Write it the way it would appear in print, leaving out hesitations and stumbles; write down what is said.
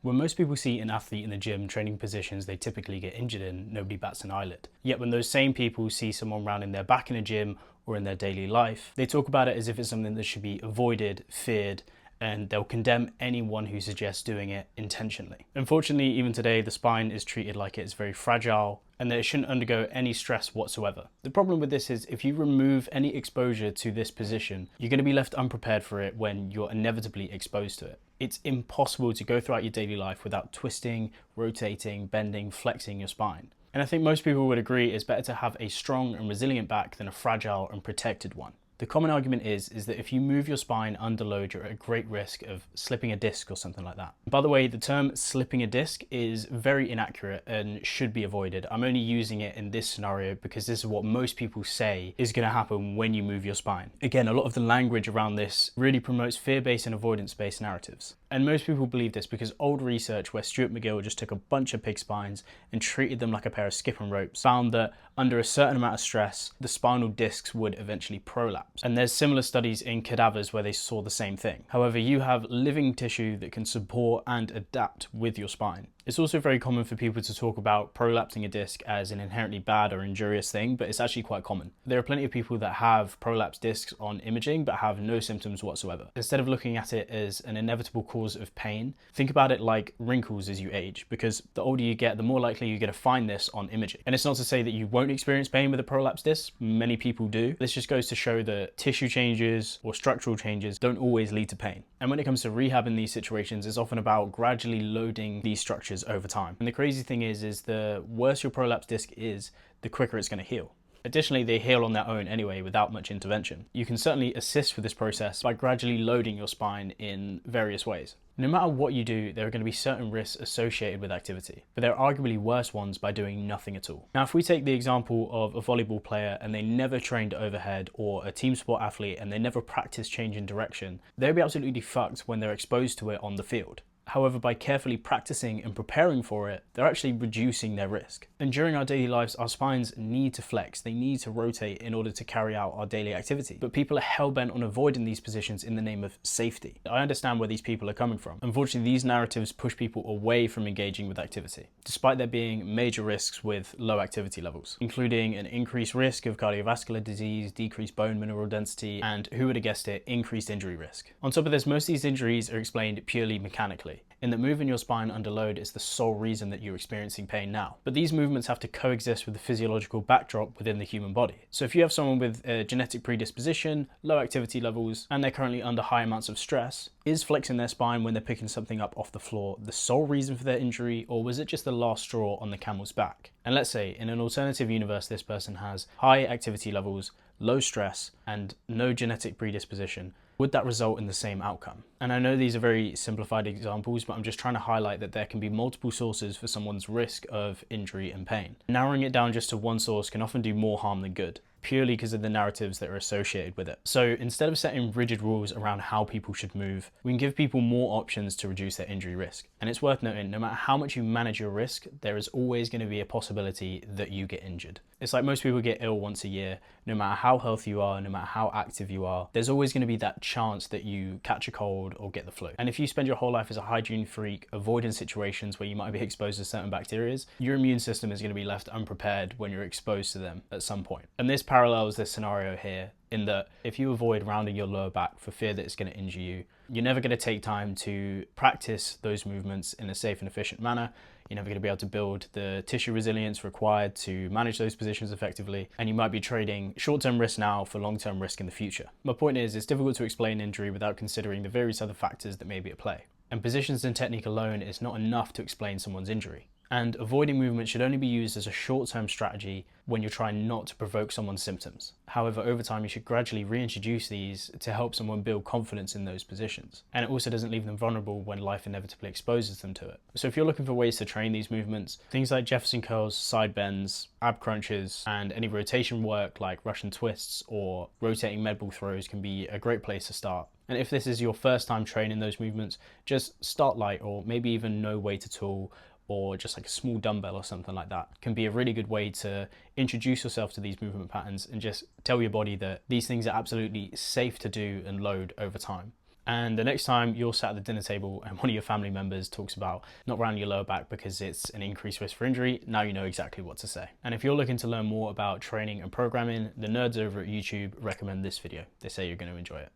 When most people see an athlete in the gym training positions they typically get injured in, nobody bats an eyelid. Yet when those same people see someone rounding their back in a gym or in their daily life, they talk about it as if it's something that should be avoided, feared, and they'll condemn anyone who suggests doing it intentionally. Unfortunately, even today, the spine is treated like it's very fragile and that it shouldn't undergo any stress whatsoever. The problem with this is if you remove any exposure to this position, you're going to be left unprepared for it when you're inevitably exposed to it. It's impossible to go throughout your daily life without twisting, rotating, bending, flexing your spine. And I think most people would agree it's better to have a strong and resilient back than a fragile and protected one. The common argument is that if you move your spine under load, you're at a great risk of slipping a disc or something like that. By the way, the term slipping a disc is very inaccurate and should be avoided. I'm only using it in this scenario because this is what most people say is going to happen when you move your spine. Again, a lot of the language around this really promotes fear-based and avoidance-based narratives. And most people believe this because old research where Stuart McGill just took a bunch of pig spines and treated them like a pair of skipping ropes found that under a certain amount of stress, the spinal discs would eventually prolapse. And there's similar studies in cadavers where they saw the same thing. However, you have living tissue that can support and adapt with your spine. It's also very common for people to talk about prolapsing a disc as an inherently bad or injurious thing, but it's actually quite common. There are plenty of people that have prolapsed discs on imaging but have no symptoms whatsoever. Instead of looking at it as an inevitable cause of pain, think about it like wrinkles as you age, because the older you get, the more likely you're going to find this on imaging. And it's not to say that you won't experience pain with a prolapsed disc. Many people do. This just goes to show that tissue changes or structural changes don't always lead to pain. And when it comes to rehab in these situations, it's often about gradually loading these structures over time. And the crazy thing is the worse your prolapsed disc is, the quicker it's going to heal. Additionally, they heal on their own anyway without much intervention. You can certainly assist with this process by gradually loading your spine in various ways. No matter what you do, there are going to be certain risks associated with activity, but there are arguably worse ones by doing nothing at all. Now, if we take the example of a volleyball player and they never trained overhead, or a team sport athlete and they never practiced changing direction, they'll be absolutely fucked when they're exposed to it on the field. However, by carefully practicing and preparing for it, they're actually reducing their risk. And during our daily lives, our spines need to flex, they need to rotate in order to carry out our daily activity. But people are hell-bent on avoiding these positions in the name of safety. I understand where these people are coming from. Unfortunately, these narratives push people away from engaging with activity, despite there being major risks with low activity levels, including an increased risk of cardiovascular disease, decreased bone mineral density, and who would have guessed it, increased injury risk. On top of this, most of these injuries are explained purely mechanically, in that moving your spine under load is the sole reason that you're experiencing pain now. But these movements have to coexist with the physiological backdrop within the human body. So if you have someone with a genetic predisposition, low activity levels, and they're currently under high amounts of stress, is flexing their spine when they're picking something up off the floor the sole reason for their injury, or was it just the last straw on the camel's back? And let's say in an alternative universe this person has high activity levels, low stress, and no genetic predisposition, would that result in the same outcome? And I know these are very simplified examples, but I'm just trying to highlight that there can be multiple sources for someone's risk of injury and pain. Narrowing it down just to one source can often do more harm than good, purely because of the narratives that are associated with it. So instead of setting rigid rules around how people should move, we can give people more options to reduce their injury risk. And it's worth noting, no matter how much you manage your risk, there is always going to be a possibility that you get injured. It's like most people get ill once a year. No matter how healthy you are, no matter how active you are, there's always going to be that chance that you catch a cold or get the flu. And if you spend your whole life as a hygiene freak, avoiding situations where you might be exposed to certain bacteria, your immune system is going to be left unprepared when you're exposed to them at some point. And this parallels this scenario here, in that if you avoid rounding your lower back for fear that it's going to injure you, you're never going to take time to practice those movements in a safe and efficient manner. You're never going to be able to build the tissue resilience required to manage those positions effectively, and you might be trading short-term risk now for long-term risk in the future. My point is, it's difficult to explain injury without considering the various other factors that may be at play. And positions and technique alone is not enough to explain someone's injury. And avoiding movement should only be used as a short-term strategy when you're trying not to provoke someone's symptoms. However, over time, you should gradually reintroduce these to help someone build confidence in those positions. And it also doesn't leave them vulnerable when life inevitably exposes them to it. So if you're looking for ways to train these movements, things like Jefferson curls, side bends, ab crunches, and any rotation work like Russian twists or rotating med ball throws can be a great place to start. And if this is your first time training those movements, just start light, or maybe even no weight at all, or just like a small dumbbell or something like that can be a really good way to introduce yourself to these movement patterns and just tell your body that these things are absolutely safe to do and load over time. And the next time you're sat at the dinner table and one of your family members talks about not rounding your lower back because it's an increased risk for injury, now you know exactly what to say. And if you're looking to learn more about training and programming, the nerds over at YouTube recommend this video. They say you're going to enjoy it.